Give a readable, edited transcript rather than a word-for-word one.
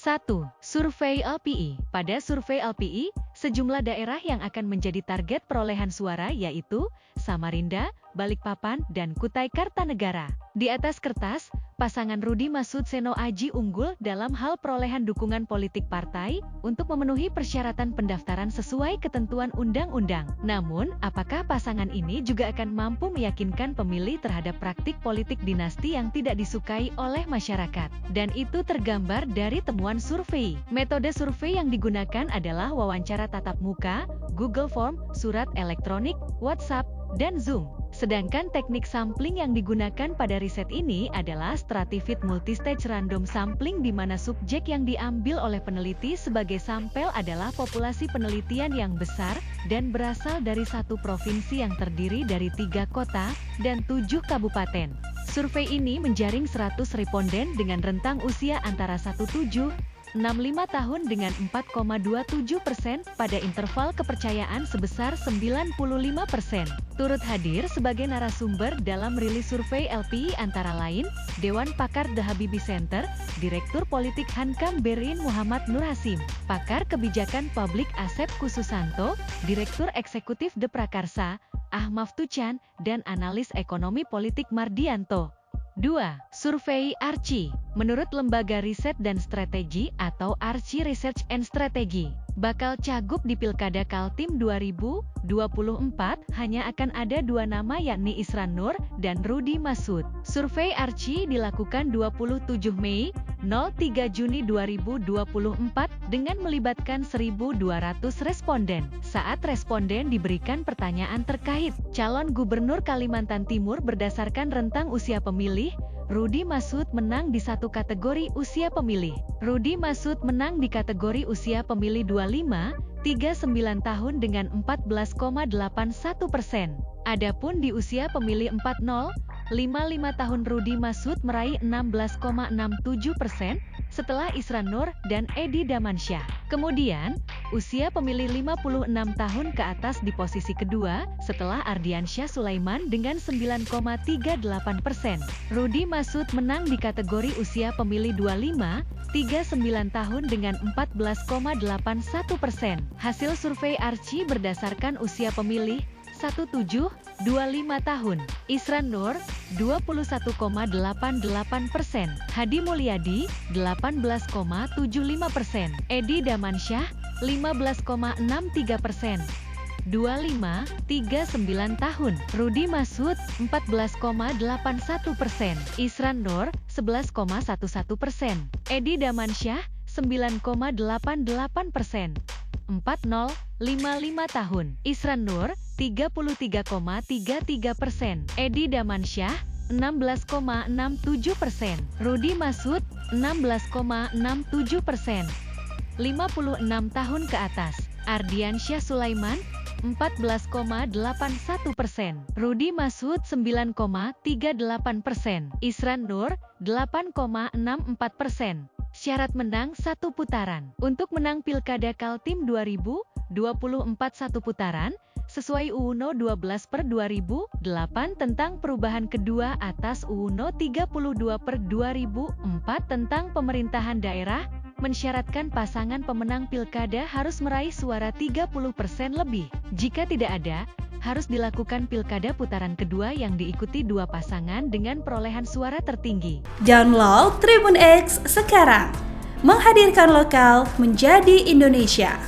1. Survei LPI. Pada survei LPI, sejumlah daerah yang akan menjadi target perolehan suara yaitu Samarinda, Balikpapan, dan Kutai Kartanegara. Di atas kertas, pasangan Rudy Masud Seno Aji unggul dalam hal perolehan dukungan politik partai untuk memenuhi persyaratan pendaftaran sesuai ketentuan undang-undang. Namun, apakah pasangan ini juga akan mampu meyakinkan pemilih terhadap praktik politik dinasti yang tidak disukai oleh masyarakat? Dan itu tergambar dari temuan survei. Metode survei yang digunakan adalah wawancara tatap muka, Google Form, surat elektronik, WhatsApp, dan Zoom. Sedangkan teknik sampling yang digunakan pada riset ini adalah stratified multistage random sampling di mana subjek yang diambil oleh peneliti sebagai sampel adalah populasi penelitian yang besar dan berasal dari satu provinsi yang terdiri dari 3 kota dan 7 kabupaten. Survei ini menjaring 100 responden dengan rentang usia antara 17-65 tahun dengan 4,27% pada interval kepercayaan sebesar 95%. Turut hadir sebagai narasumber dalam rilis survei LPI antara lain, Dewan Pakar The Habibie Center, Direktur Politik Hankam Berin Muhammad Nur Hasim, Pakar Kebijakan Publik Asep Kususanto, Direktur Eksekutif The Prakarsa, Ahmad Tuchan, dan Analis Ekonomi Politik Mardianto. 2. Survei ARCI. Menurut Lembaga Riset dan Strategi atau ARCI Research and Strategy, bakal cagup di Pilkada Kaltim 2024 hanya akan ada 2 nama yakni Isran Nur dan Rudy Masud. Survei ARCI dilakukan 27 Mei, 03 Juni 2024 dengan melibatkan 1.200 responden. Saat responden diberikan pertanyaan terkait calon gubernur Kalimantan Timur berdasarkan rentang usia pemilih, Rudy Masud menang di satu kategori usia pemilih. Rudy Masud menang di kategori usia pemilih 25-39 tahun dengan 14,81%. Adapun di usia pemilih 40-55 tahun Rudy Masud meraih 16,67% setelah Isran Nur dan Edi Damansyah. Kemudian, usia pemilih 56 tahun ke atas di posisi kedua setelah Ardiansyah Sulaiman dengan 9,38%. Rudy Masud menang di kategori usia pemilih 25-39 tahun dengan 14,81%. Hasil survei ARCI berdasarkan usia pemilih 17-25 tahun. Isran Nur 21,88%, Hadi Mulyadi 18,75%, Edi Damansyah 15,63%. 25-39 tahun, Rudy Masud 14,81%, Isran Nur 11,11%, Edi Damansyah 9,88%. 40-55 tahun, Isran Nur 33,33%, Edi Damansyah 16,67%, Rudy Masud 16,67%. 56 tahun ke atas, Ardiansyah Sulaiman 14,81%, Rudy Masud 9,38%, Isran Nur 8,64%. Syarat menang 1 putaran. Untuk menang Pilkada Kaltim 2024 1 putaran, sesuai UU No 12/2008 tentang perubahan kedua atas UU No 32/2004 tentang pemerintahan daerah, mensyaratkan pasangan pemenang pilkada harus meraih suara 30% lebih. Jika tidak ada, harus dilakukan pilkada putaran kedua yang diikuti 2 pasangan dengan perolehan suara tertinggi. Download Tribun X sekarang, menghadirkan lokal menjadi Indonesia.